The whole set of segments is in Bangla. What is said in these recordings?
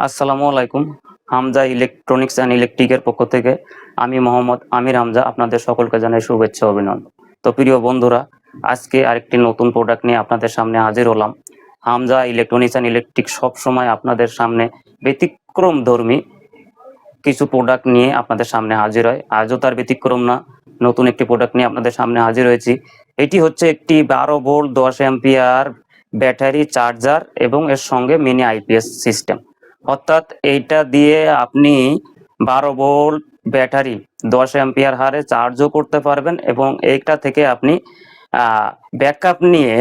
আসসালামু আলাইকুম। হামজা ইলেকট্রনিক্স অ্যান্ড ইলেকট্রিকের পক্ষ থেকে আমি মোহাম্মদ আমির হামজা আপনাদের সকলকে জানাই শুভেচ্ছা ও অভিনন্দন। তো প্রিয় বন্ধুরা, আজকে আরেকটি নতুন প্রোডাক্ট নিয়ে আপনাদের সামনে হাজির হলাম। হামজা ইলেকট্রনিক্স অ্যান্ড ইলেকট্রিক সবসময় আপনাদের সামনে ব্যতিক্রমধর্মী কিছু প্রোডাক্ট নিয়ে আপনাদের সামনে হাজির হয়। আজও তার ব্যতিক্রম না, নতুন একটি প্রোডাক্ট নিয়ে আপনাদের সামনে হাজির হয়েছি। এটি হচ্ছে একটি 12 ভোল্ট 10 অ্যাম্পিয়ার ব্যাটারি চার্জার এবং এর সঙ্গে মিনি আইপিএস সিস্টেম। অর্থাৎ এইটা দিয়ে আপনি 12 ভোল্ট ব্যাটারি 10 অ্যাম্পিয়ার হারে চার্জও করতে পারবেন এবং এইটা থেকে আপনি ব্যাকআপ নিয়ে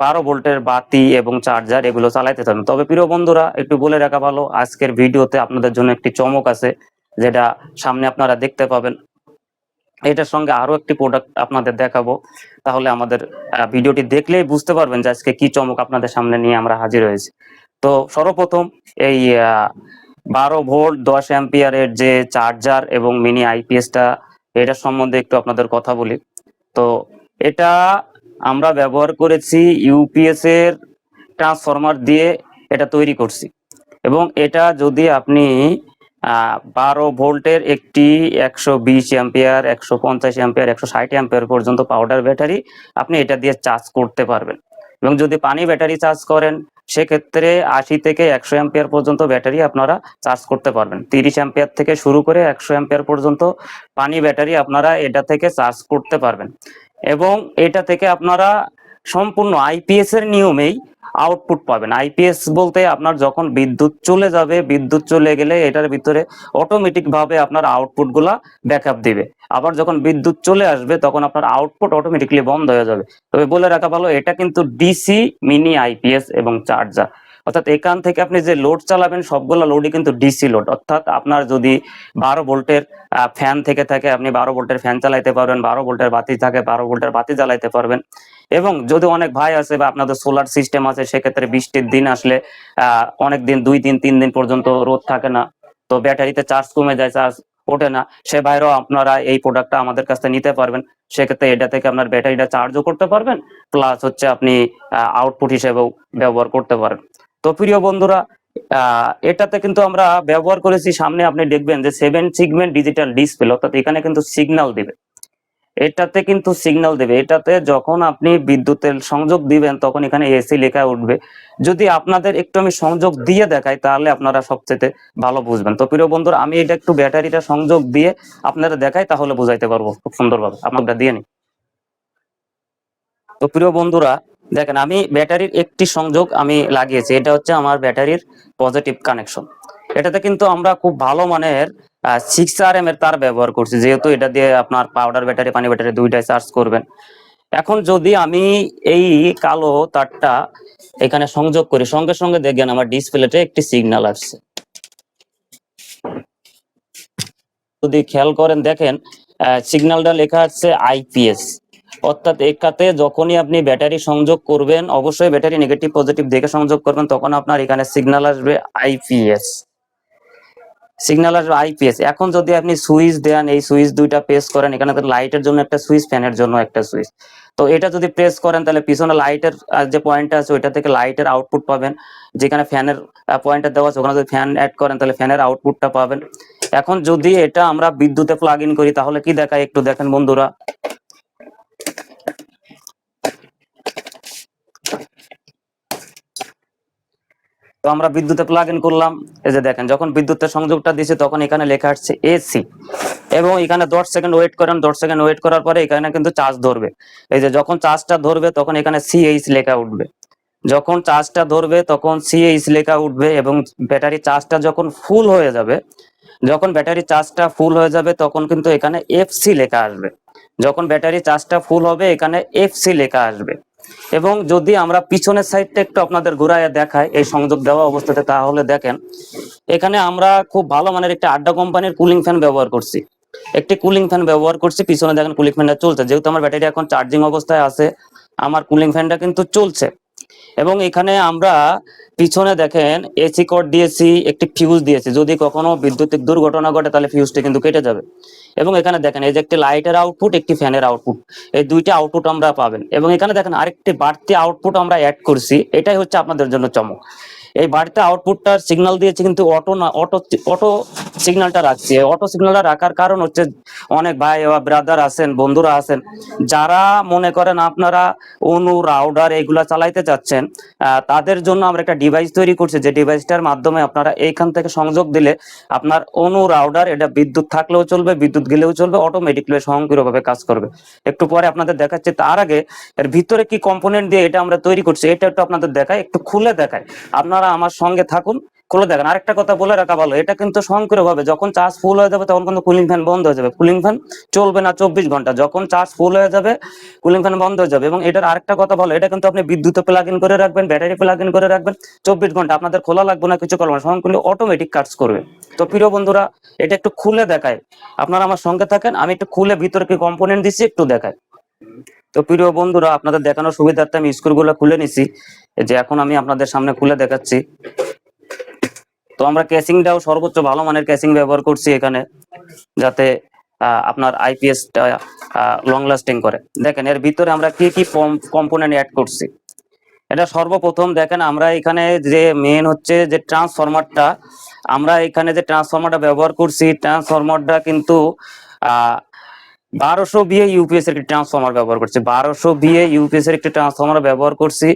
12 ভোল্টের বাতি এবং চার্জার এগুলো চালাইতে পারবেন। তবে প্রিয় বন্ধুরা, একটু বলে রাখা ভালো, আজকের ভিডিওতে আপনাদের জন্য একটি চমক আছে, যেটা সামনে আপনারা দেখতে পাবেন। এটার সঙ্গে আরো একটি প্রোডাক্ট আপনাদের দেখাবো, তাহলে আমাদের ভিডিওটি দেখলেই বুঝতে পারবেন যে আজকে কি চমক আপনাদের সামনে নিয়ে আমরা হাজির হয়েছি। তো সর্বপ্রথম এই 12 ভোল্ট 10 অ্যাম্পিয়ারের যে চার্জার এবং মিনি আইপিএসটা, এটার সম্বন্ধে একটু আপনাদের কথা বলি। তো এটা আমরা ব্যবহার করেছি ইউপিএস এর ট্রান্সফরমার দিয়ে এটা তৈরি করছি। এবং এটা যদি আপনি 12 ভোল্টের একটি 120 অ্যাম্পিয়ার 150 অ্যাম্পিয়ার 160 অ্যাম্পিয়ার পর্যন্ত পাউডার ব্যাটারি আপনি এটা দিয়ে চার্জ করতে পারবেন। এবং যদি পানি ব্যাটারি চার্জ করেন, সেক্ষেত্রে 80 থেকে 100 অ্যাম্পিয়ার পর্যন্ত ব্যাটারি আপনারা চার্জ করতে পারবেন। 30 অ্যাম্পিয়ার থেকে শুরু করে 100 অ্যাম্পিয়ার পর্যন্ত পানি ব্যাটারি আপনারা এটা থেকে চার্জ করতে পারবেন। এবং এটা থেকে আপনারা সম্পূর্ণ আইপিএস এর নিয়মেই আউটপুট পাবেন। আইপিএস বলতে আপনার যখন বিদ্যুৎ চলে যাবে, বিদ্যুৎ চলে গেলে এটার ভিতরে অটোমেটিক ভাবে আপনার আউটপুট গুলা ব্যাকআপ দিবে। আবার যখন বিদ্যুৎ চলে আসবে তখন আপনার আউটপুট অটোমেটিকলি বন্ধ হয়ে যাবে। তবে বলে রাখা ভালো, এটা কিন্তু ডিসি মিনি আইপিএস এবং চার্জার। অর্থাৎ এখান থেকে আপনি যে লোড চালাবেন সবগুলো লোডই কিন্তু ডিসি লোড। অর্থাৎ আপনার যদি 12 ভোল্টের ফ্যান থেকে থাকে, আপনি 12 ভোল্টের ফ্যান চালাইতে পারবেন, 12 ভোল্টের বাতি থাকে 12 ভোল্টের বাতি জ্বালাইতে পারবেন। এবং যদি অনেক ভাই আছে বা আপনাদের সোলার সিস্টেম আছে, সেক্ষেত্রে বৃষ্টির দিন আসলে অনেক দিন 2 দিন 3 দিন পর্যন্ত রোদ থাকে না, তো ব্যাটারিতে চার্জ কমে যায়, চার্জ ওঠে না, সে বাইরেও আপনারা এই প্রোডাক্টটা আমাদের কাছ থেকে নিতে পারবেন। সেক্ষেত্রে এটা থেকে আপনার ব্যাটারিটা চার্জও করতে পারবেন, প্লাস হচ্ছে আপনি আউটপুট হিসেবেও ব্যবহার করতে পারেন। তো প্রিয় বন্ধুরা, এটাতে কিন্তু আমরা ব্যবহার করেছি, সামনে আপনি দেখবেন যে 7 সেগমেন্ট ডিজিটাল ডিসপ্লে, অর্থাৎ এখানে কিন্তু সিগন্যাল দিবে। এটাতে কিন্তু সিগন্যাল দেবে। এটাতে যখন আপনি বিদ্যুতের সংযোগ দিবেন তখন এখানে এসি লেখা উঠবে। যদি আপনাদের একটু আমি সংযোগ দিয়ে দেখাই তাহলে আপনারা সবচেয়ে ভালো বুঝবেন। তো প্রিয় বন্ধুরা, আমি এটা একটু ব্যাটারিটা সংযোগ দিয়ে আপনারা দেখাই, তাহলে বুঝাইতে পারবো খুব সুন্দরভাবে। আপনারা দিয়ে নিন। তো প্রিয় বন্ধুরা, দেখেন আমি ব্যাটারির একটি সংযোগ আমি লাগিয়েছি, এটা হচ্ছে আমার ব্যাটারির পজিটিভ কানেকশন। এটাতে কিন্তু আমরা খুব ভালো মানের 6RM এর তার ব্যবহার করছি, যেহেতু এটা দিয়ে আপনার পাউডার ব্যাটারি পানি ব্যাটারি দুইটাই চার্জ করবেন। এখন যদি আমি এই কালো তারটা এখানে সংযোগ করি, সঙ্গে সঙ্গে দেখবেন আমার ডিসপ্লেতে একটি সিগন্যাল আসছে। যদি খেয়াল করেন দেখেন সিগন্যালটা লেখা আছে আইপিএস। অর্থাৎ এটাতে যখনই আপনি ব্যাটারি সংযোগ করবেন, অবশ্যই ব্যাটারি নেগেটিভ পজিটিভ দেখে সংযোগ করবেন, তখন আপনার এখানে সিগন্যাল আসবে আইপিএস। সিগন্যাল আসবে আইপিএস। এখন যদি আপনি সুইচ দেন, এই সুইচ দুইটা প্রেস করেন, এখানে লাইটের জন্য একটা সুইচ, ফ্যানের জন্য একটা সুইচ। তো এটা যদি প্রেস করেন তাহলে পিছনে লাইটের যে পয়েন্টটা আছে ওইটা থেকে লাইটের আউটপুট পাবেন। যেখানে ফ্যানের পয়েন্টটা দেওয়া আছে ওখানে যদি ফ্যান অ্যাড করেন তাহলে ফ্যানের আউটপুটটা পাবেন। এখন যদি এটা আমরা বিদ্যুতে প্লাগ ইন করি তাহলে কি দেখায় একটু দেখেন বন্ধুরা। তো আমরা বিদ্যুতে প্লাগ ইন করলাম, এই যে দেখেন যখন বিদ্যুতের সংযোগটা দিয়েছি তখন এখানে লেখা আসছে এসি। এবং এখানে 10 সেকেন্ড ওয়েট করেন, 10 সেকেন্ড ওয়েট করার পরে এখানে কিন্তু চার্জ ধরবে। এই যে যখন চার্জটা ধরবে তখন এখানে সিএইচ লেখা উঠবে। যখন চার্জটা ধরবে তখন সিএইচ লেখা উঠবে। এবং ব্যাটারি চার্জটা যখন ফুল হয়ে যাবে, যখন ব্যাটারি চার্জটা ফুল হয়ে যাবে তখন কিন্তু এখানে এফসি লেখা আসবে। যখন ব্যাটারি চার্জটা ফুল হবে এখানে এফসি লেখা আসবে। এবং যদি আমরা পিছনের সাইডটা একটু আপনাদের ঘুরায় দেখাই এই সংযোগ দেওয়া অবস্থাতে, তাহলে দেখেন এখানে আমরা খুব ভালো মানের একটা আড্ডা কোম্পানির কুলিং ফ্যান ব্যবহার করছি। একটি কুলিং ফ্যান ব্যবহার করছি, পিছনে দেখেন কুলিং ফ্যানটা চলছে, যেহেতু আমার ব্যাটারি এখন চার্জিং অবস্থায় আছে আমার কুলিং ফ্যানটা কিন্তু চলছে। এবং এখানে আমরা পিছনে দেখেন এসি কর্ড দিয়েছি, একটি ফিউজ দিয়েছি, যদি কখনো বিদ্যুতিক দুর্ঘটনা ঘটে তাহলে ফিউজটা কিন্তু কেটে যাবে। এবং এখানে দেখেন এই যে একটি লাইটের আউটপুট, একটি ফ্যানের আউটপুট, এই দুইটা আউটপুট আমরা পাবেন। এবং এখানে দেখেন আরেকটি বাড়তি আউটপুট আমরা অ্যাড করছি, এটাই হচ্ছে আপনাদের জন্য চমক। এই বাড়িতে আউটপুটটার সিগন্যাল দিয়েছে কিন্তু অটো না, অটো অটো সিগন্যালটা রাখছি। অটো সিগন্যালটা রাখার কারণ হচ্ছে অনেক ভাই বা ব্রাদার আছেন, বন্ধুরা আছেন, যারা মনে করেন আপনারা অনু রাউডার এগুলা চালাইতে চাচ্ছেন, তাদের জন্য আমরা একটা ডিভাইস তৈরি করছি, যে ডিভাইসটার মাধ্যমে আপনারা এইখান থেকে সংযোগ দিলে আপনার অনু রাউডার, এটা বিদ্যুৎ থাকলেও চলবে, বিদ্যুৎ গেলেও চলবে, অটোমেটিকলি স্বয়ংক্রিয়ভাবে কাজ করবে। একটু পরে আপনাদের দেখাচ্ছি। তার আগে এর ভিতরে কি কম্পোনেন্ট দিয়ে এটা আমরা তৈরি করছি এটা একটু আপনাদের দেখাই, একটু খুলে দেখাই, আপনারা আমার সঙ্গে থাকুন, খুলে দেখেন। আরেকটা কথা বলে রাখা ভালো, এটা কিন্তু স্বয়ংক্রিয়ভাবে যখন চার্জ ফুল হয়ে যাবে তখন কিন্তু কুলিং ফ্যান বন্ধ হয়ে যাবে। কুলিং ফ্যান চলবে না 24 ঘন্টা, যখন চার্জ ফুল হয়ে যাবে কুলিং ফ্যান বন্ধ হয়ে যাবে। এবং এটার আরেকটা কথা ভালো, এটা কিন্তু আপনি বিদ্যুতে প্লাগ ইন করে রাখবেন, ব্যাটারি প্লাগ ইন করে রাখবেন, 24 ঘন্টা আপনাদের খোলা লাগবে না, কিছু করবে না, স্বয়ংক্রিয় অটোমেটিক কাজ করবে। তো প্রিয় বন্ধুরা, এটা একটু খুলে দেখায়, আপনারা আমার সঙ্গে থাকেন, আমি একটু খুলে ভিতরে কি কম্পোনেন্ট দিচ্ছি একটু দেখাই। তো প্রিয় বন্ধুরা, আপনাদের দেখানোর সুবিধার্থে আমি স্ক্রুগুলো খুলে নিছি, এই যে এখন আমি আপনাদের সামনে খুলে দেখাচ্ছি। তো আমরা ক্যাসিংটাও সর্বোচ্চ ভালো মানের ক্যাসিং ব্যবহার করছি এখানে, যাতে আপনার আইপিএসটা লং লাস্টিং করে। দেখেন এর ভিতরে আমরা কি কি কম্পোনেন্ট অ্যাড করছি। এটা সর্বপ্রথম দেখেন, আমরা এখানে যে মেন হচ্ছে যে ট্রান্সফরমারটা, আমরা এখানে যে ট্রান্সফরমারটা ব্যবহার করছি, ট্রান্সফরমারটা কিন্তু 1200 VA ইউপিএস এর একটি ট্রান্সফরমার ব্যবহার করছি। 1200 VA ইউপিএস এর একটি ট্রান্সফরমার ব্যবহার করছি,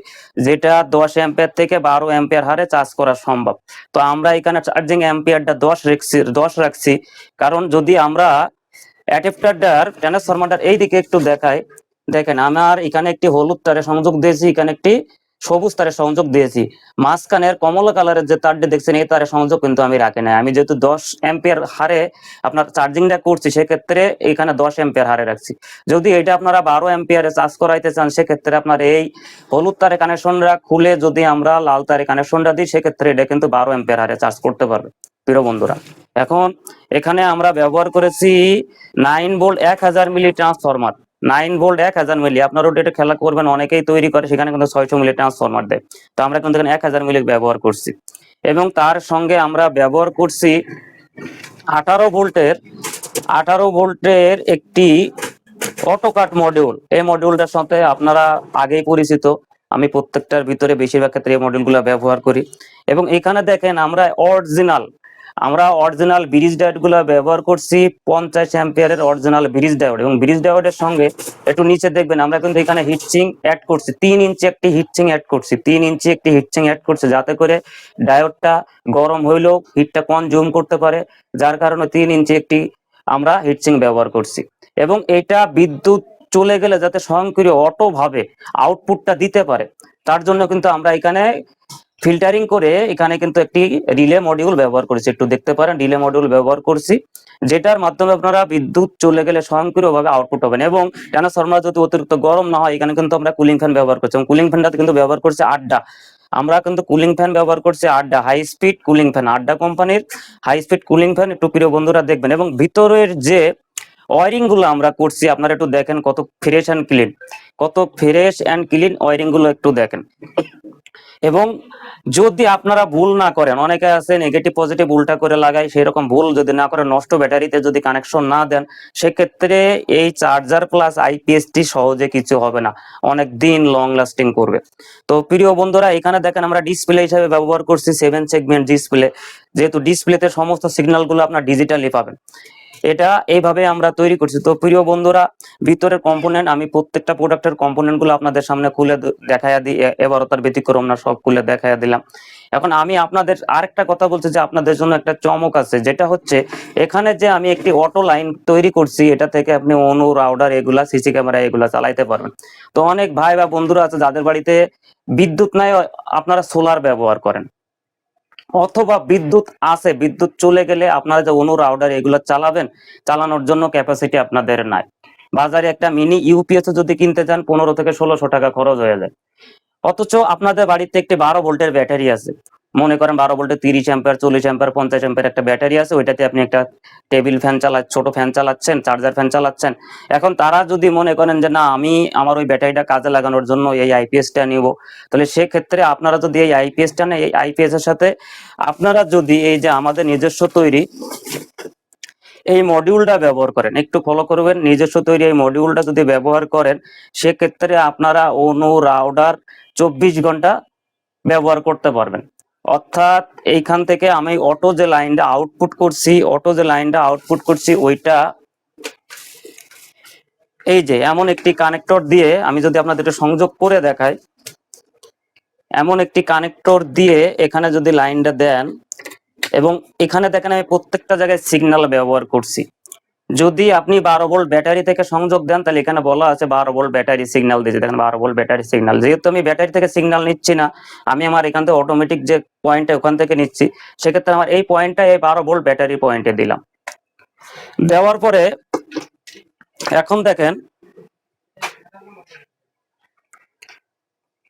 যেটা 10 অ্যাম্পিয়ার থেকে 12 অ্যাম্পিয়ার হারে চার্জ করা সম্ভব। তো আমরা এখানে চার্জিং অ্যাম্পিয়ারটা 10 রাখছি, কারণ যদি আমরা অ্যাডাপ্টারটার ট্রান্সফরমারটার এই দিকে একটু দেখাই, দেখেন আমার এখানে একটি হলুদ তারে সংযোগ দিয়েছি, এখানে একটি সবুজ তারে সংযোগ দিয়েছি, মাঝখানের কমলা কালারের যে তারটা দেখছেন এই তারে সংযোগ কিন্তু আমি রাখি নাই। আমি যেহেতু 10 অ্যাম্পিয়ার হারে আপনার চার্জিংটা করছি, সেক্ষেত্রে এখানে 10 অ্যাম্পিয়ার হারে রাখছি। যদি এটা আপনারা 12 অ্যাম্পিয়ারে চার্জ করাইতে চান, সেক্ষেত্রে আপনার এই হলুদ তারে কানেকশনটা খুলে যদি আমরা লাল তারে কানেকশনটা দিই, সেক্ষেত্রে এটা কিন্তু 12 অ্যাম্পিয়ার হারে চার্জ করতে পারবে। প্রিয় বন্ধুরা, এখন এখানে আমরা ব্যবহার করেছি 9 ভোল্ট 1000 মিলি ট্রান্সফরমার। 9 ভোল্ট 1000 মিলি, আপনারা এটা খেলা করবেন, অনেকেই তৈরি করে, সেখানে কিন্তু 600 মিলি ট্রান্সফরমার দেয়। তো আমরা কিন্তু এখানে 1000 মিলি ব্যবহার করছি। এবং তার সঙ্গে আমরা ব্যবহার করছি 18 ভোল্টের 18 ভোল্টের একটি অটোকাট মডিউল। এই মডিউলটার সাথে আপনারা আগেই পরিচিত, আমি প্রত্যেকটার ভিতরে বেশিরভাগ ক্ষেত্রে এই মডিউলগুলো ব্যবহার করি। এবং এখানে দেখেন আমরা অরিজিনাল ব্রিজ ডায়োড গুলা ব্যবহার করছি, 50 অ্যাম্পিয়ারের অরিজিনাল ব্রিজ ডায়োড। এবং ব্রিজ ডায়োডের সঙ্গে একটু নিচে দেখবেন আমরা কিন্তু এখানে হিটসিং অ্যাড করছি, 3 ইঞ্চি একটি হিটসিং অ্যাড করছি, 3 ইঞ্চি একটি হিটসিং অ্যাড করছি, যাতে করে ডায়োডটা গরম হইলেও হিটটা কনজিউম করতে পারে, যার কারণে 3 ইঞ্চি একটি আমরা হিটসিং ব্যবহার করছি। এবং এটা বিদ্যুৎ চলে গেলে যাতে স্বয়ংক্রিয় অটো ভাবে আউটপুটটা দিতে পারে, তার জন্য কিন্তু আমরা এখানে ফিল্টারিং করে এখানে কিন্তু একটি রিলে মডিউল ব্যবহার করেছি, একটু দেখতে পারেন রিলে মডিউল ব্যবহার করছি, যেটার মাধ্যমে আপনারা বিদ্যুৎ চলে গেলে স্বয়ংক্রিয়ভাবে আউটপুট হবেন। এবং ট্রান্সফরমার যদি অতিরিক্ত গরম না হয়, এখানে কিন্তু আমরা কুলিং ফ্যান ব্যবহার করছি, এবং কুলিং ফ্যানটা কিন্তু ব্যবহার করছি আড্ডা। আমরা কিন্তু কুলিং ফ্যান ব্যবহার করছি আড্ডা, হাই স্পিড কুলিং ফ্যান, আড্ডা কোম্পানির হাই স্পিড কুলিং ফ্যান। একটু প্রিয় বন্ধুরা দেখবেন, এবং ভিতরের যে ওয়ারিং গুলো আমরা করছি আপনারা একটু দেখেন, কত ফ্রেশ অ্যান্ড ক্লিন, কত ফ্রেশ অ্যান্ড ক্লিন ওয়ারিং গুলো একটু দেখেন। এবং যদি আপনারা ভুল না করেন, অনেকে আছে নেগেটিভ পজিটিভ উল্টা করে লাগায়, সেই রকম ভুল যদি না করেন, নষ্ট ব্যাটারিতে যদি কানেকশন না দেন, সেক্ষেত্রে এই চার্জার প্লাস আইপিএসটি সহজে কিছু হবে না, অনেক দিন লং লাস্টিং করবে। তো প্রিয় বন্ধুরা, এখানে দেখেন আমরা ডিসপ্লে হিসেবে ব্যবহার করছি 7 সেগমেন্ট ডিসপ্লে, যেহেতু ডিসপ্লেতে সমস্ত সিগন্যাল গুলো আপনার ডিজিটালি পাবেন, এটা এইভাবে আমরা তৈরি করছি। তো প্রিয় বন্ধুরা, ভিতরের কম্পোনেন্ট আমি প্রত্যেকটা প্রোডাক্টের কম্পোনেন্ট গুলো আপনাদের সামনে খুলে দেখাইয়া দিই, এবারও তার ব্যতিক্রম না, সব খুলে দেখাইয়া দিলাম। এখন আমি আপনাদের আরেকটা কথা বলছি, যে আপনাদের জন্য একটা চমক আছে, যেটা হচ্ছে এখানে যে আমি একটি অটো লাইন তৈরি করছি, এটা থেকে আপনি অনু রাউডার এগুলা সিসি ক্যামেরা এগুলা চালাইতে পারবেন। তো অনেক ভাই বা বন্ধুরা আছে যাদের বাড়িতে বিদ্যুৎ নাই, আপনারা সোলার ব্যবহার করেন, অথবা বিদ্যুৎ আছে, বিদ্যুৎ চলে গেলে আপনারা যে অনু রাউডার এগুলো চালানোর জন্য ক্যাপাসিটি আপনাদের নাই। বাজারে একটা মিনি ইউপিএস যদি কিনতে যান 15 থেকে 1600 টাকা খরচ হয়ে যায়। অথচ আপনাদের বাড়িতে একটি 12 ভোল্টের ব্যাটারি আছে, মনে করেন 12 ভোল্টের 30 অ্যাম্পিয়ার 40 অ্যাম্পিয়ার 50 অ্যাম্পিয়ার একটা ব্যাটারি আছে, ওইটাতে আপনি একটা টেবিল ফ্যান ছোট ফ্যান চালাচ্ছেন, চার্জার ফ্যান চালাচ্ছেন। এখন তারা যদি মনে করেন যে না, আমি আমার ওই ব্যাটারিটা কাজে লাগানোর জন্য এই আইপিএসটা নিব, তাহলে সেক্ষেত্রে আপনারা যদি এই আইপিএসটা নেই, এই আইপিএস এর সাথে আপনারা যদি এই যে আমাদের নিজস্ব তৈরি এই মডিউলটা ব্যবহার করেন, একটু ফলো করবেন, নিজস্ব তৈরি এই মডিউলটা যদি ব্যবহার করেন, সেক্ষেত্রে আপনারা অনু রাউডার 24 ঘন্টা ব্যবহার করতে পারবেন। অর্থাৎ এইখান থেকে আমি অটো যে লাইনটা আউটপুট করছি ওইটা এই যে এমন একটি কানেক্টর দিয়ে, আমি যদি আপনাদের একটু সংযোগ করে দেখাই, এমন একটি কানেক্টর দিয়ে এখানে যদি লাইনটা দেন, এবং এখানে দেখেন আমি প্রত্যেকটা জায়গায় সিগন্যাল ব্যবহার করছি। যদি আপনি 12 ভোল্ট ব্যাটারি থেকে সংযোগ দেন তাহলে এখানে বলা আছে 12 ভোল্ট ব্যাটারি সিগন্যাল দিয়েছে, দেখেন 12 ভোল্ট ব্যাটারি সিগন্যাল। যেহেতু আমি ব্যাটারি থেকে সিগন্যাল নিচ্ছি না, আমি আমার এখান থেকে অটোমেটিক যে পয়েন্টে ওখান থেকে নিচ্ছি, সেক্ষেত্রে আমার এই পয়েন্টটা এই 12 ভোল্ট ব্যাটারি পয়েন্টে দিলাম। দেওয়ার পরে এখন দেখেন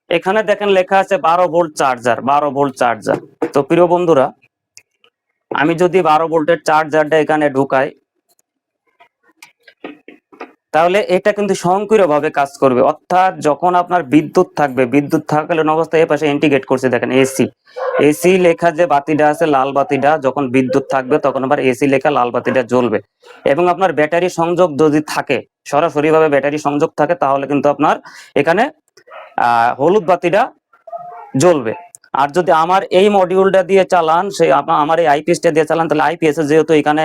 এখানে দেখেন লেখা আছে 12 ভোল্ট চার্জার, 12 ভোল্ট চার্জার। তো প্রিয় বন্ধুরা, আমি যদি 12 ভোল্টের চার্জারটা এখানে ঢুকাই, তাহলে এটা কিন্তু স্বয়ংক্রিয়ভাবে কাজ করবে। অর্থাৎ যখন আপনার বিদ্যুৎ থাকবে, বিদ্যুৎ থাকাকালীন অবস্থায় এই পাশে ইন্ডিকেট করছে দেখেন এসি, এসি লেখা যে বাতিটা আছে লাল বাতিটা, যখন বিদ্যুৎ থাকবে তখন আবার এসি লেখা লাল বাতিটা জ্বলবে। এবং আপনার ব্যাটারি সংযোগ যদি থাকে, সরাসরি ভাবে ব্যাটারি সংযোগ থাকে, তাহলে কিন্তু আপনার এখানে হলুদ বাতিটা জ্বলবে। আর যদি আমার এই মডিউলটা দিয়ে চালান, সেই আমার এই আইপিএসটা দিয়ে চালান, তাহলে আইপিএস যেহেতু এখানে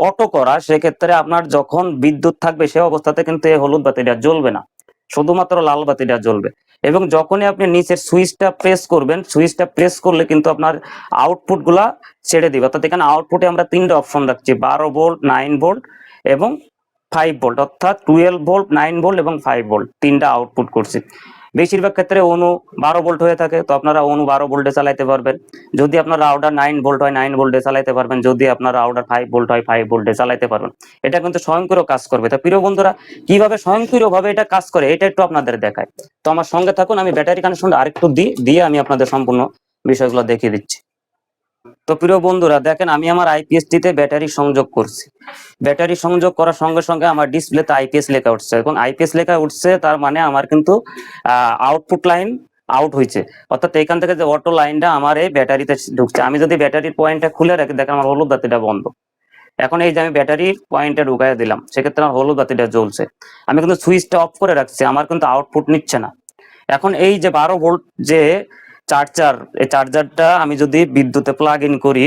অটো করা, সেক্ষেত্রে আপনার যখন বিদ্যুৎ থাকবে সে অবস্থাতে কিন্তু এই হলুদ বাতিটা জ্বলবে না, শুধুমাত্র লাল বাতিটা জ্বলবে। এবং যখনই আপনি নিচের সুইচটা প্রেস করবেন, সুইচটা প্রেস করলে কিন্তু আপনার আউটপুট গুলা ছেড়ে দিবে। অর্থাৎ এখানে আউটপুটে আমরা 3টা অপশন রাখছি, 12 ভোল্ট, 9 ভোল্ট এবং 5 ভোল্ট। অর্থাৎ 12 ভোল্ট, 9 ভোল্ট এবং 5 ভোল্ট 3টা আউটপুট করছি। বেশিরভাগ ক্ষেত্রে অনু 12 ভোল্ট হয়ে থাকে, তো আপনারা অনু 12 ভোল্টে চালাইতে পারবেন। যদি আপনার রাউটার 9 ভোল্ট হয় 9 ভোল্টে চালাইতে পারবেন, যদি আপনার রাউটার 5 ভোল্ট হয় 5 ভোল্টে চালাইতে পারবেন। এটা কিন্তু স্বয়ংক্রিয় কাজ করবে। তো প্রিয় বন্ধুরা, কিভাবে স্বয়ংক্রিয়ভাবে এটা কাজ করে এটা একটু আপনাদের দেখায়। তো আমার সঙ্গে থাকুন, আমি ব্যাটারি কানেকশনটা আরেকটু দিয়ে আমি আপনাদের সম্পূর্ণ বিষয়গুলো দেখিয়ে দিচ্ছি। তো প্রিয় বন্ধুরা দেখেন, আমি আমার আইপিএসটি তে ব্যাটারি সংযোগ করছি। ব্যাটারি সংযোগ করার সঙ্গে সঙ্গে আমার ডিসপ্লেতে আইপিএস লেখা উঠছে। এখন আইপিএস লেখা উঠছে, তার মানে আমার কিন্তু আউটপুট লাইন আউট হয়েছে। অর্থাৎ এখান থেকে যে অটো লাইনটা আমার এই ব্যাটারিতে ঢুকছে। আমি যদি ব্যাটারির পয়েন্টটা খুলে রাখি, দেখেন আমার হলুদ বাতিটা বন্ধ। এখন এই যে আমি ব্যাটারির পয়েন্টে ঢুকাই দিলাম, সেক্ষেত্রে আমার হলুদ বাতিটা জ্বলছে। আমি কিন্তু সুইচটা অফ করে রাখছি, আমার কিন্তু আউটপুট নিচ্ছে না। এখন এই যে 12 ভোল্ট যে চার্জার, এই চার্জারটা আমি যদি বিদ্যুতে প্লাগ ইন করি,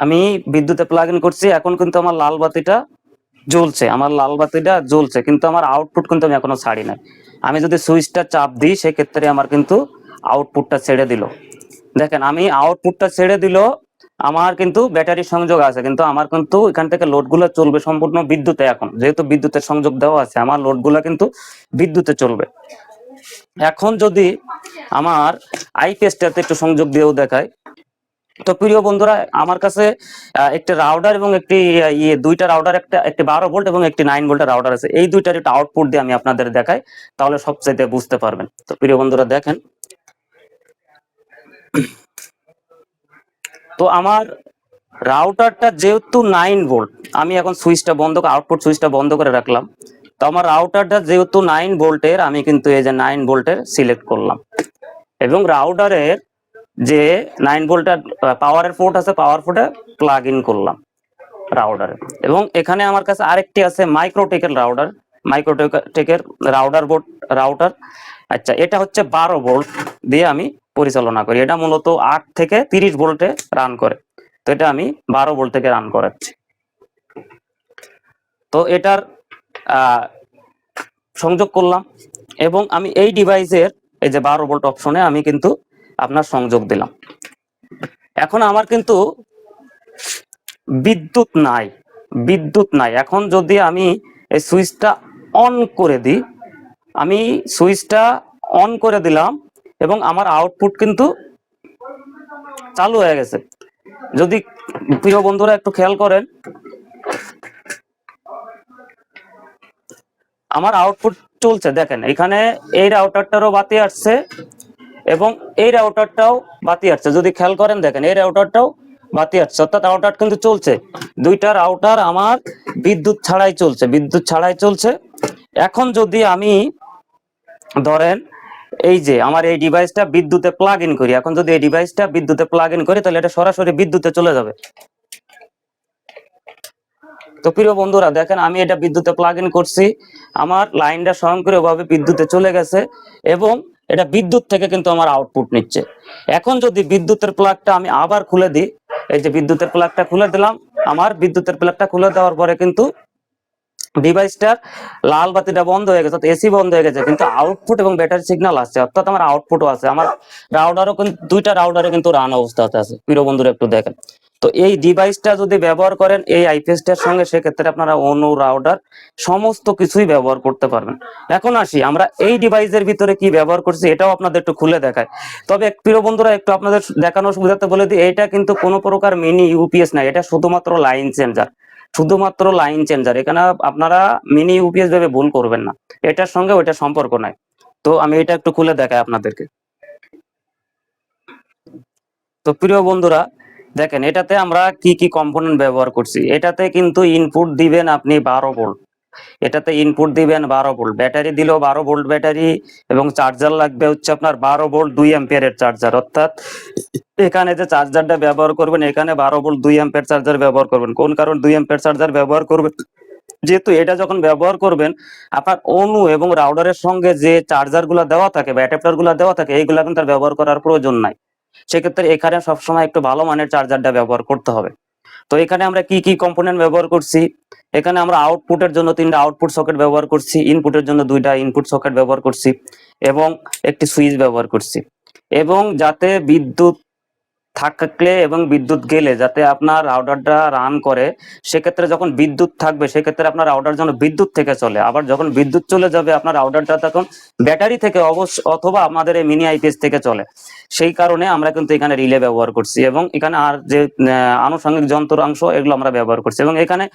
আমি বিদ্যুতে প্লাগ ইন করছি, এখন কিন্তু আমার লাল বাতিটা জ্বলছে, আমার লাল বাতিটা জ্বলছে, কিন্তু আমার আউটপুট কিন্তু আমি এখনো ছাড়ি নাই। আমি যদি সুইচটা চাপ দিই, সেক্ষেত্রে আমার কিন্তু আউটপুটটা ছেড়ে দিল। দেখেন আমি আউটপুটটা ছেড়ে দিল, আমার কিন্তু ব্যাটারি সংযোগ আছে, কিন্তু আমার কিন্তু এখান থেকে লোডগুলো চলবে সম্পূর্ণ বিদ্যুতে। এখন যেহেতু বিদ্যুতের সংযোগ দেওয়া আছে, আমার লোডগুলো কিন্তু বিদ্যুতে চলবে। এখন যদি আমার আইপিএসটাতে একটু সংযোগ দিয়েও দেখায়, তো প্রিয় বন্ধুরা, আমার কাছে একটা রাউটার এবং একটি দুইটা রাউটার, একটি 12 ভোল্ট এবং একটি 9 ভোল্টের রাউটার আছে। এই দুইটার একটা আউটপুট দিয়ে আমি আপনাদের দেখাই, তাহলে সবচাইতে বুঝতে পারবেন। তো প্রিয় বন্ধুরা দেখেন, তো আমার রাউটারটা যেহেতু 9 ভোল্ট, আমি এখন সুইচটা বন্ধ করে আউটপুট সুইচটা বন্ধ করে রাখলাম। তো আমার রাউটারটা যেহেতু 9 ভোল্টের, আমি কিন্তু এই যে 9 ভোল্টের সিলেক্ট করলাম, এবং রাউটারের যে 9 ভোল্টের পাওয়ারের পোর্ট আছে, পাওয়ার পোর্টে প্লাগ ইন করলাম রাউটারে। এবং এখানে আমার কাছে আরেকটি আছে মাইক্রোটেকের রাউটার, মাইক্রোটেকের রাউটার। আচ্ছা, এটা হচ্ছে 12 ভোল্ট দিয়ে আমি পরিচালনা করি। এটা মূলত 8 থেকে 30 ভোল্টে রান করে, তো এটা আমি 12 ভোল্ট থেকে রান করাচ্ছি। তো এটার সংযোগ করলাম, এবং আমি এই ডিভাইসের এই যে 12 ভোল্ট অপশনে আমি কিন্তু আপনার সংযোগ দিলাম। এখন আমার কিন্তু বিদ্যুৎ নাই, বিদ্যুৎ নাই। এখন যদি আমি এই সুইচটা অন করে দিই, আমি সুইচটা অন করে দিলাম এবং আমার আউটপুট কিন্তু চালু হয়ে গেছে। যদি প্রিয় বন্ধুরা একটু খেয়াল করেন, আমার আউটপুট চলছে। দেখেন এখানে এই রাউটারটারও বাতি আসছে এবং এই রাউটারটাও বাতি আসছে। যদি খেয়াল করেন দেখেন এই রাউটারটাও বাতি আসছে, অর্থাৎ রাউটার কিন্তু চলছে। দুইটা রাউটার আমার বিদ্যুৎ ছাড়াই চলছে, বিদ্যুৎ ছাড়াই চলছে। এখন যদি আমি ধরেন এই যে আমার এই ডিভাইসটা বিদ্যুতে প্লাগ ইন করি, এখন যদি এই ডিভাইসটা বিদ্যুতে প্লাগ ইন করি, তাহলে এটা সরাসরি বিদ্যুতে চলে যাবে। তো প্রিয় বন্ধুরা দেখেন, আমি এটা বিদ্যুতে প্লাগ ইন করছি, আমার লাইনটা স্বয়ংক্রিয়ভাবে বিদ্যুতে চলে গেছে। এবং এটা বিদ্যুৎ থেকে কিন্তু আমার আউটপুট নিচ্ছে। এখন যদি বিদ্যুতের প্লাগটা আমি আবার খুলে দিই, এই যে বিদ্যুতের প্লাগটা খুলে দিলাম, আমার বিদ্যুতের প্লাগটা খুলে দেওয়ার পরে কিন্তু ডিভাইসটার লাল বাতিটা বন্ধ হয়ে গেছে, এসি বন্ধ হয়ে গেছে, কিন্তু আউটপুট এবং ব্যাটারি সিগন্যাল আছে, অর্থাৎ আমার আউটপুটও আছে। আমার রাউটারও কিন্তু দুইটা রাউটারে কিন্তু রান অবস্থাতে আছে। প্রিয় বন্ধুরা একটু দেখেন, তো এই ডিভাইসটা যদি ব্যবহার করেন এই আইপিএসটার সঙ্গে, সেক্ষেত্রে আপনারা অনু রাউটার সমস্ত কিছুই ব্যবহার করতে পারবেন। এখন আসি আমরা এই ডিভাইসের ভিতরে কি ব্যবহার করছি এটাও আপনাদের একটু খুলে দেখায়। তবে প্রিয় বন্ধুরা একটু আপনাদের দেখানোর সুবিধাতে বলে দিই, এটা কিন্তু কোনো প্রকার মিনি ইউপিএস না, এটা শুধুমাত্র লাইন চেঞ্জার, শুধুমাত্র লাইন চেঞ্জার। এখানে আপনারা মিনি ইউপিএস ভেবে ভুল করবেন না, এটার সঙ্গে ওইটা সম্পর্ক নাই। তো আমি এটা একটু খুলে দেখাই আপনাদেরকে। তো প্রিয় বন্ধুরা দেখেন, এটাতে আমরা কি কি কম্পোনেন্ট ব্যবহার করছি। এটাতে কিন্তু ইনপুট দিবেন আপনি 12 ভোল্ট, এটাতে ইনপুট দিবেন 12 ভোল্ট, ব্যাটারি দিলেও 12 ভোল্ট ব্যাটারি, এবং চার্জার লাগবে হচ্ছে আপনার 12 ভোল্ট 2 অ্যাম্পিয়ারের চার্জার। অর্থাৎ এখানে যে চার্জারটা ব্যবহার করবেন, এখানে 12 ভোল্ট 2 অ্যাম্পিয়ার চার্জার ব্যবহার করবেন। কোন কারণ 2 অ্যাম্পিয়ার চার্জার ব্যবহার করবেন, যেহেতু এটা যখন ব্যবহার করবেন আপনার অনু এবং রাউটারের সঙ্গে যে চার্জার গুলা দেওয়া থাকে বা অ্যাডাপ্টার গুলা দেওয়া থাকে, এইগুলা কিন্তু আর ব্যবহার করার প্রয়োজন নাই। সেক্ষেত্রে এখানে সবসময় একটু ভালো মানের চার্জারটা ব্যবহার করতে হবে। তো এখানে আমরা কি কি কম্পোনেন্ট ব্যবহার করছি, এখানে আমরা আউটপুটের জন্য 3টা আউটপুট সকেট ব্যবহার করছি, ইনপুটের জন্য 2টা ইনপুট সকেট ব্যবহার করছি, এবং একটি সুইচ ব্যবহার করছি। এবং যাতে বিদ্যুৎ থাকলে এবং বিদ্যুৎ গেলে যাতে আপনার রাউটারটা রান করে, সেক্ষেত্রে যখন বিদ্যুৎ থাকবে সেক্ষেত্রে আপনার রাউটার যেন বিদ্যুৎ থেকে চলে, আবার যখন বিদ্যুৎ চলে যাবে আপনার রাউটারটা তখন ব্যাটারি থেকে অথবা আমাদের এই মিনি আইপিএস থেকে চলে। সেই কারণে আমরা কিন্তু এখানে রিলে ব্যবহার করছি, এবং এখানে আর যে আনুষঙ্গিক যন্ত্রাংশ এগুলো আমরা ব্যবহার করছি। এবং এখানে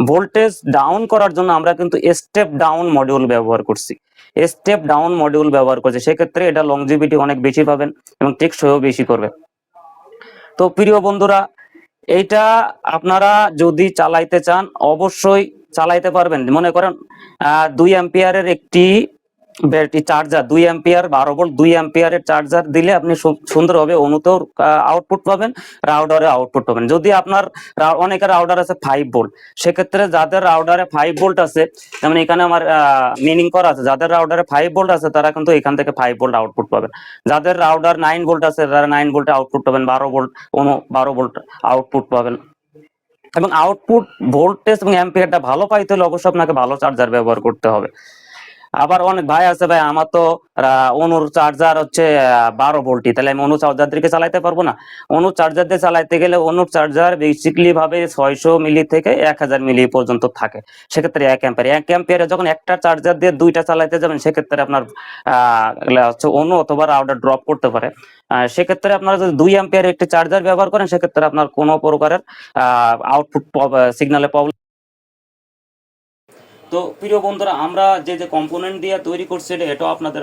ভোল্টেজ ডাউন করার জন্য আমরা কিন্তু স্টেপ ডাউন মডিউল ব্যবহার করছি, স্টেপ ডাউন মডিউল ব্যবহার করছি। সেক্ষেত্রে এটা লংজিভিটি অনেক বেশি পাবেন এবং টেকসইও বেশি করবে। তো প্রিয় বন্ধুরা, এইটা আপনারা যদি চালাইতে চান অবশ্যই চালাইতে পারবেন। মনে করেন 2 অ্যাম্পিয়ারের একটি ব্যাটারি চার্জার, 2 অ্যাম্পিয়ার 12 ভোল্ট 2 অ্যাম্পিয়ারের চার্জার দিলে আপনি সুন্দরভাবে অনুতেও আউটপুট পাবেন, রাউটারে আউটপুট পাবেন। যদি আপনার অনেকের রাউটার আছে 5 ভোল্ট, সেক্ষেত্রে যাদের রাউটারে 5 ভোল্ট আছে, যেমন এখানে আমার মিনিং করা আছে, যাদের রাউটারে 5 ভোল্ট আছে তারা কিন্তু এখান থেকে 5 ভোল্ট আউটপুট পাবেন। যাদের রাউটার 9 ভোল্ট আছে তারা 9 ভোল্টে আউটপুট পাবেন, 12 ভোল্ট 12 ভোল্ট আউটপুট পাবেন। এবং আউটপুট ভোল্টেজ এবং অ্যাম্পিয়ারটা ভালো পাইতে হলে অবশ্যই আপনাকে ভালো চার্জার ব্যবহার করতে হবে। আবার অনেক ভাই আছে, ভাই আমার তো অনুর চার্জার হচ্ছে 12 ভোল্টই, তাহলে আমি অনু চার্জার দিয়ে চালাইতে পারবো না। অনু চার্জার দিয়ে চালাইতে গেলে অনুর চার্জার বেসিক্যালি ভাবে 600 মিলি থেকে 1000 মিলি পর্যন্ত থাকে। সেক্ষেত্রে 1 অ্যাম্পিয়ারে যখন একটা চার্জার দিয়ে 2টা চালাইতে যাবেন, সেক্ষেত্রে আপনার হচ্ছে অনু অথবা রাউটার ড্রপ করতে পারে। সেক্ষেত্রে আপনারা যদি 2 অ্যাম্পিয়ার একটি চার্জার ব্যবহার করেন, সেক্ষেত্রে আপনার কোনো প্রকারের আউটপুট সিগন্যালে প্রবলেম। তো প্রিয় বন্ধুরা, আমরা যে যে কম্পোনেন্ট দিয়ে তৈরি করছি এটাও আপনাদের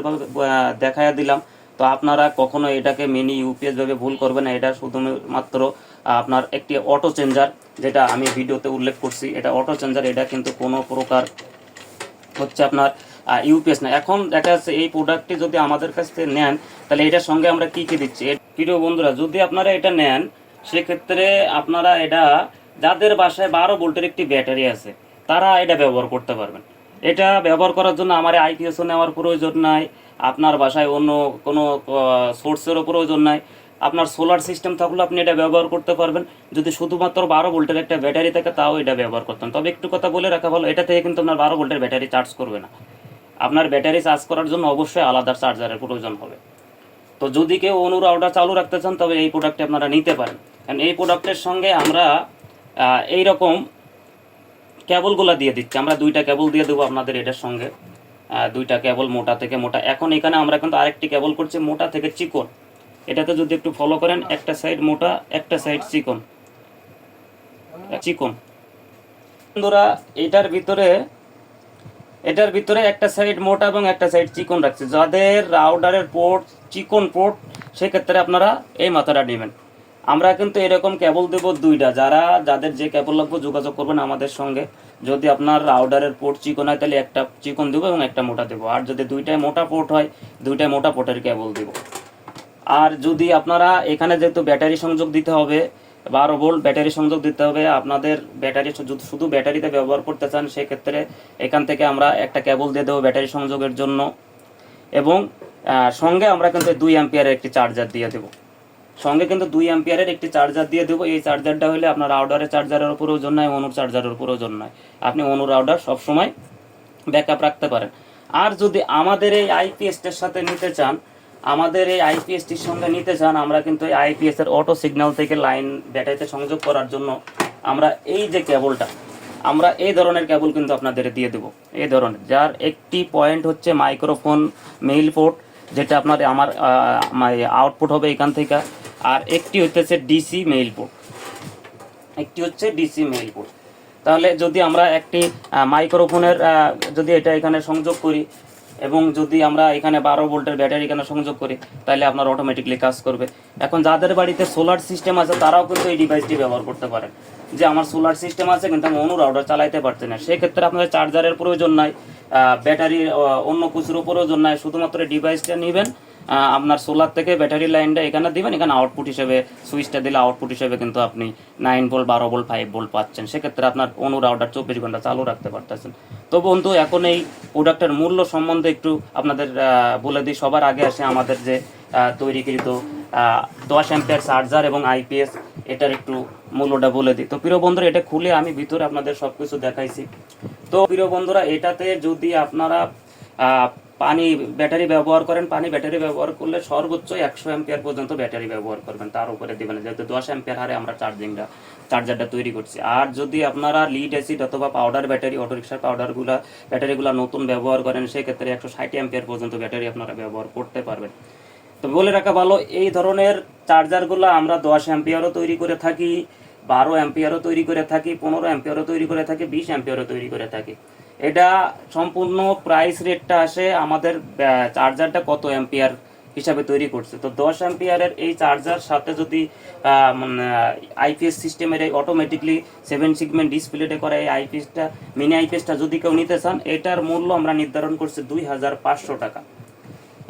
দেখাইয়া দিলাম। তো আপনারা কখনো এটাকে মিনি ইউপিএস ভাবে ভুল করবেন না, এটা শুধুমাত্র আপনার একটি অটো চেঞ্জার, যেটা আমি ভিডিওতে উল্লেখ করছি, এটা অটো চেঞ্জার, এটা কিন্তু কোনো প্রকার হচ্ছে আপনার ইউপিএস না। এখন দেখা যাচ্ছে এই প্রোডাক্টটি যদি আমাদের কাছ থেকে নেন, তাহলে এটার সঙ্গে আমরা কি কি দিচ্ছি। প্রিয় বন্ধুরা, যদি আপনারা এটা নেন, সেক্ষেত্রে আপনারা এটা যাদের বাসায় 12 ভোল্টের একটি ব্যাটারি আছে তারা এটা ব্যবহার করতে পারবেন। এটা ব্যবহার করার জন্য আমার আইপিএসও নেওয়ার প্রয়োজন নাই, আপনার বাসায় অন্য কোনো সোর্সেরও প্রয়োজন নাই। আপনার সোলার সিস্টেম থাকলে আপনি এটা ব্যবহার করতে পারবেন। যদি শুধুমাত্র 12 ভোল্টের একটা ব্যাটারি থাকে তাও এটা ব্যবহার করতেন। তবে একটু কথা বলে রাখা ভালো, এটা থেকে কিন্তু আপনার 12 ভোল্টের ব্যাটারি চার্জ করবে না। আপনার ব্যাটারি চার্জ করার জন্য অবশ্যই আলাদা চার্জারের প্রয়োজন হবে। তো যদি কেউ অনু রাউটার চালু রাখতে চান, তবে এই প্রোডাক্টটি আপনারা নিতে পারেন। কারণ এই প্রোডাক্টের সঙ্গে আমরা এইরকম কেবলগুলো দিয়ে দিচ্ছি। আমরা 2টা কেবল দিয়ে দেবো আপনাদের এটার সঙ্গে, 2টা কেবল মোটা থেকে মোটা। এখন এখানে আমরা কিন্তু আরেকটি কেবল করছি মোটা থেকে চিকন। এটাতে যদি একটু ফলো করেন, একটা সাইড মোটা একটা সাইড চিকন চিকন। বন্ধুরা, এটার ভিতরে একটা সাইড মোটা এবং একটা সাইড চিকন রাখছে। যাদের রাউটারের পোর্ট চিকন পোর্ট, সেক্ষেত্রে আপনারা এই মাথাটা নেবেন। আমরা কিন্তু এরকম কেবল দেব 2টা, যাদের যে কেবল লাগবে যোগাযোগ করবেন আমাদের সঙ্গে। যদি আপনার রাউটারের পোর্ট চিকন হয় তাহলে একটা চিকন দেবো এবং একটা মোটা দেবো, আর যদি 2টাই মোটা পোর্ট হয় 2টাই মোটা পোর্টের কেবল দেবো। আর যদি আপনারা এখানে যেহেতু ব্যাটারি সংযোগ দিতে হবে, 12 ভোল্ট ব্যাটারি সংযোগ দিতে হবে, আপনাদের ব্যাটারি শুধু ব্যাটারিতে ব্যবহার করতে চান, সেক্ষেত্রে এখান থেকে আমরা একটা কেবল দিয়ে দেবো ব্যাটারি সংযোগের জন্য। এবং সঙ্গে আমরা কিন্তু 2 অ্যাম্পিয়ারের একটি চার্জার দিয়ে দেবো, সঙ্গে কিন্তু 2 অ্যাম্পিয়ারের একটি চার্জার দিয়ে দেবো। এই চার্জারটা হলে আপনার আউটডোরের চার্জারের উপর ওজন নয়, অনুর চার্জারের উপর ওজন নয়, আপনি অনুর আউটডোর সবসময় ব্যাকআপ রাখতে পারেন। আর যদি আমাদের এই আইপিএসটির সাথে নিতে চান, আমাদের এই আইপিএসটির সঙ্গে নিতে চান, আমরা কিন্তু এই আইপিএস এর অটো সিগন্যাল থেকে লাইন ব্যাটারিতে সংযোগ করার জন্য আমরা এই যে কেবলটা, আমরা এই ধরনের কেবল কিন্তু আপনাদের দিয়ে দেবো, এই ধরনের, যার একটি পয়েন্ট হচ্ছে মাইক্রোফোন মেইল পোর্ট, যেটা আপনার আমার আউটপুট হবে এখান থেকে, আর একটি হচ্ছে ডিসি মেইল পোর্ট, একটি হচ্ছে ডিসি মেইল পোর্ট। তাহলে যদি আমরা একটি মাইক্রোফোনের যদি এটা এখানে সংযোগ করি এবং যদি আমরা এখানে 12 ভোল্টের ব্যাটারি এখানে সংযোগ করি, তাহলে আপনার অটোমেটিকলি কাজ করবে। এখন যাদের বাড়িতে সোলার সিস্টেম আছে তারাও কিন্তু এই ডিভাইসটি ব্যবহার করতে পারেন, যে আমার সোলার সিস্টেম আছে কিন্তু আমি অনুর আউটডোর চালাইতে পারছি না, সেক্ষেত্রে আপনাদের চার্জারের প্রয়োজন নাই, ব্যাটারির অন্য কিছুর প্রয়োজন নাই, শুধুমাত্র ডিভাইসটা নেবেন, আপনার সোলার থেকে ব্যাটারি লাইনটা এখানে দিবেন, এখানে আউটপুট হিসেবে সুইচটা দিলে আউটপুট হিসেবে কিন্তু আপনি 9 ভোল্ট, 12 ভোল্ট, 5 ভোল্ট পাচ্ছেন। সেক্ষেত্রে আপনার অনুর আউটডোর 24 ঘন্টা চালু রাখতে পারতেছেন। তো বন্ধু, এখন এই প্রোডাক্টের মূল্য সম্বন্ধে একটু আপনাদের বলে দিই। সবার আগে আসে আমাদের যে তৈরিকৃত 10 অ্যাম্পিয়ার চার্জার এবং আইপিএস, এটার একটু মূল্যটা বলে দিই। তো প্রিয় বন্ধুরা, এটা খুলে আমি ভিতরে আপনাদের সবকিছু দেখাইছি। তো প্রিয় বন্ধুরা, এটাতে যদি আপনারা পানি ব্যাটারি ব্যবহার করেন, পানি ব্যাটারি ব্যবহার করলে সর্বোচ্চ 100 অ্যাম্পিয়ার পর্যন্ত ব্যাটারি ব্যবহার করবেন, তার উপরে দিবেন, যেহেতু 10 অ্যাম্পিয়ার হারে আমরা চার্জারটা তৈরি করছি। আর যদি আপনারা লিড অ্যাসিড অথবা পাউডার ব্যাটারি, অটোরিক্সার ব্যাটারিগুলো নতুন ব্যবহার করেন, সেক্ষেত্রে 160 অ্যাম্পিয়ার পর্যন্ত ব্যাটারি আপনারা ব্যবহার করতে পারবেন। তো বলে রাখা ভালো, এই ধরনের চার্জারগুলো আমরা 10 অ্যাম্পিয়ারও তৈরি করে থাকি, 12 অ্যাম্পিয়ারও তৈরি করে থাকি, 15 অ্যাম্পিয়ারও তৈরি করে থাকি, 20 অ্যাম্পিয়ারও তৈরি করে থাকি। এটা সম্পূর্ণ প্রাইস রেটটা আসে আমাদের চার্জারটা কত অ্যাম্পিয়ার হিসাবে তৈরি করছে। তো 10 অ্যাম্পিয়ারের এই চার্জার সাথে যদি আইপিএস সিস্টেমের এই অটোমেটিকলি 7 সেগমেন্ট ডিসপ্লেতে করা এই আইপিএসটা, মিনি আইপিএসটা যদি কেউ নিতে চান, এটার মূল্য আমরা নির্ধারণ করছি 2500 টাকা।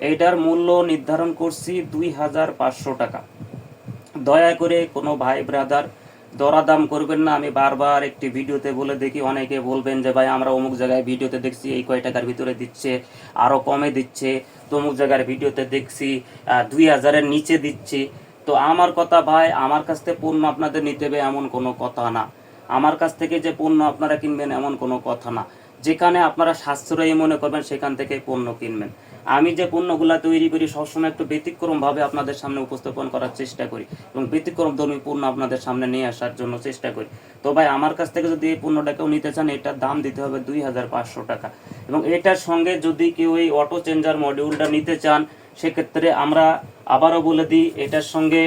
এইটার মূল্য নির্ধারণ করছি 2500 টাকা। দয়া করে কোনো ভাই ব্রাদার দরাদাম করবেন না। আমি বারবার একটি ভিডিওতে বলে দেখি, অনেকে বলবেন যে ভাই আমরা অমুক জায়গায় ভিডিওতে দেখছি এই কয় টাকার ভিতরে দিচ্ছে, আরও কমে দিচ্ছে, তমুক জায়গার ভিডিওতে দেখছি 2000-এর নিচে দিচ্ছে। তো আমার কথা ভাই, আমার কাছ থেকে পণ্য আপনাদের নিতে হবে এমন কোনো কথা না, আমার কাছ থেকে যে পণ্য আপনারা কিনবেন এমন কোনো কথা না। যেখানে আপনারা সাশ্রয়ী মনে করবেন সেখান থেকে পণ্য কিনবেন। আমি যে পণ্যগুলো তৈরি করি সবসময় একটু ব্যতিক্রমভাবে আপনাদের সামনে উপস্থাপন করার চেষ্টা করি এবং ব্যতিক্রমধর্মী পণ্য আপনাদের সামনে নিয়ে আসার জন্য চেষ্টা করি। তো ভাই, আমার কাছ থেকে যদি এই পণ্যটা কেউ নিতে চান, এটার দাম দিতে হবে 2500 টাকা। এবং এটার সঙ্গে যদি কেউ এই অটো চেঞ্জার মডিউলটা নিতে চান, সেক্ষেত্রে আমরা আবারও বলে দিই, এটার সঙ্গে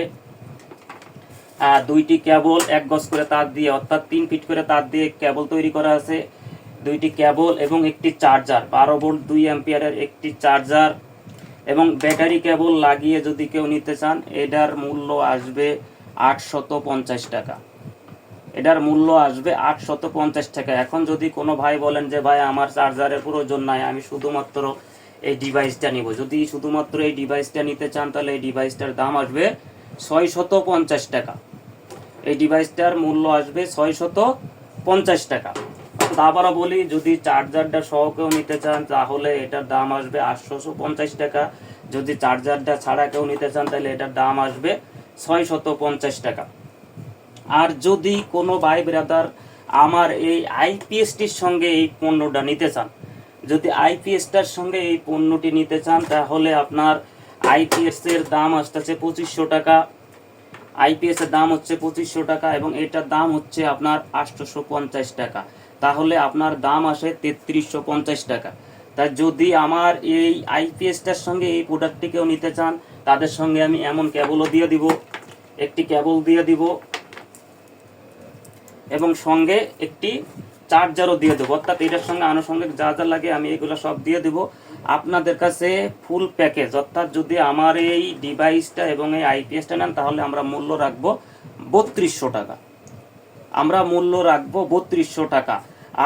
2টি কেবল 1 গজ করে তার দিয়ে, অর্থাৎ 3 ফিট করে তার দিয়ে কেবল তৈরি করা আছে, 2টি কেবল এবং একটি চার্জার, 12 ভোল্ট 2 অ্যাম্পিয়ারের একটি চার্জার এবং ব্যাটারি কেবল লাগিয়ে যদি কেউ নিতে চান, এটার মূল্য আসবে 850 টাকা। এটার মূল্য আসবে 850 টাকা। এখন যদি কোনো ভাই বলেন যে ভাই আমার চার্জারের প্রয়োজন নাই, আমি শুধুমাত্র এই ডিভাইসটা নিব, যদি শুধুমাত্র এই ডিভাইসটা নিতে চান, তাহলে এই ডিভাইসটার দাম আসবে 650 টাকা। এই ডিভাইসটার মূল্য আসবে 650 টাকা। আবারও বলি, যদি চার্জারটা সহ কেউ নিতে চান, তাহলে এটার দাম আসবে 850 টাকা। যদি চার্জারটা ছাড়া কেউ নিতে চান, তাহলে এটার দাম আসবে 650 টাকা। আর যদি কোনো ভাই ব্রাদার আমার এই আইপিএসটির সঙ্গে এই পণ্যটা নিতে চান, যদি আইপিএসটার সঙ্গে এই পণ্যটি নিতে চান, তাহলে আপনার আইপিএস এর দাম আসতেছে 2500 টাকা। আইপিএস এর দাম হচ্ছে 2500 টাকা এবং এটার দাম হচ্ছে আপনার 850 টাকা। তাহলে আপনার দাম আসে 3350 টাকা। তাই যদি আমার এই আইপিএসটার সঙ্গে এই প্রোডাক্টটি কেউ নিতে চান, তাদের সঙ্গে আমি এমন কেবলও দিয়ে দিব, একটি কেবল দিয়ে দিব এবং সঙ্গে একটি চার্জারও দিয়ে দেবো। অর্থাৎ এটার সঙ্গে আনুষঙ্গিক যা যা লাগে আমি এগুলো সব দিয়ে দেবো আপনাদের কাছে ফুল প্যাকেজ। অর্থাৎ যদি আমার এই ডিভাইসটা এবং এই আইপিএসটা নেন, তাহলে আমরা মূল্য রাখবো 3200 টাকা। আমরা মূল্য রাখবো 3200 টাকা।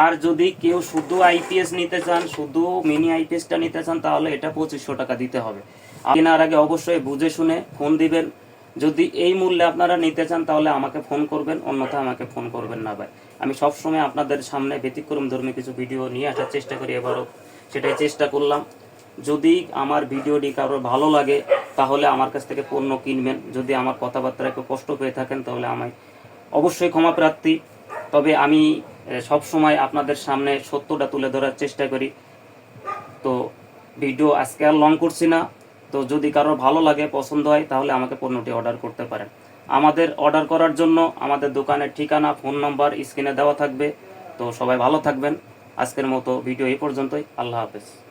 আর যদি কেউ শুধু আইপিএস নিতে চান, শুধু মিনি আইপিএসটা নিতে চান, তাহলে এটা 2500 টাকা দিতে হবে। কেনার আগে অবশ্যই বুঝে শুনে ফোন দিবেন। যদি এই মূল্যে আপনারা নিতে চান, তাহলে আমাকে ফোন করবেন, অন্যথা আমাকে ফোন করবেন না ভাই। আমি সবসময় আপনাদের সামনে ব্যতিক্রম ধর্মী কিছু ভিডিও নিয়ে আসার চেষ্টা করি, এবারও সেটাই চেষ্টা করলাম। যদি আমার ভিডিওটি কারোর ভালো লাগে তাহলে আমার কাছ থেকে পণ্য কিনবেন। যদি আমার কথাবার্তা একটু কষ্ট পেয়ে থাকেন তাহলে আমায় অবশ্যই ক্ষমা প্রার্থী। তবে আমি সব সময় আপনাদের সামনে সত্যটা তুলে ধরার চেষ্টা করি। তো ভিডিও আজকে আর লং করছি না। তো যদি কারোর ভালো লাগে, পছন্দ হয়, তাহলে আমাকে পণ্যটি অর্ডার করতে পারেন। আমাদের অর্ডার করার জন্য আমাদের দোকানের ঠিকানা, ফোন নাম্বার স্ক্রিনে দেওয়া থাকবে। তো সবাই ভালো থাকবেন। আজকের মতো ভিডিও এই পর্যন্তই। আল্লাহ হাফেজ।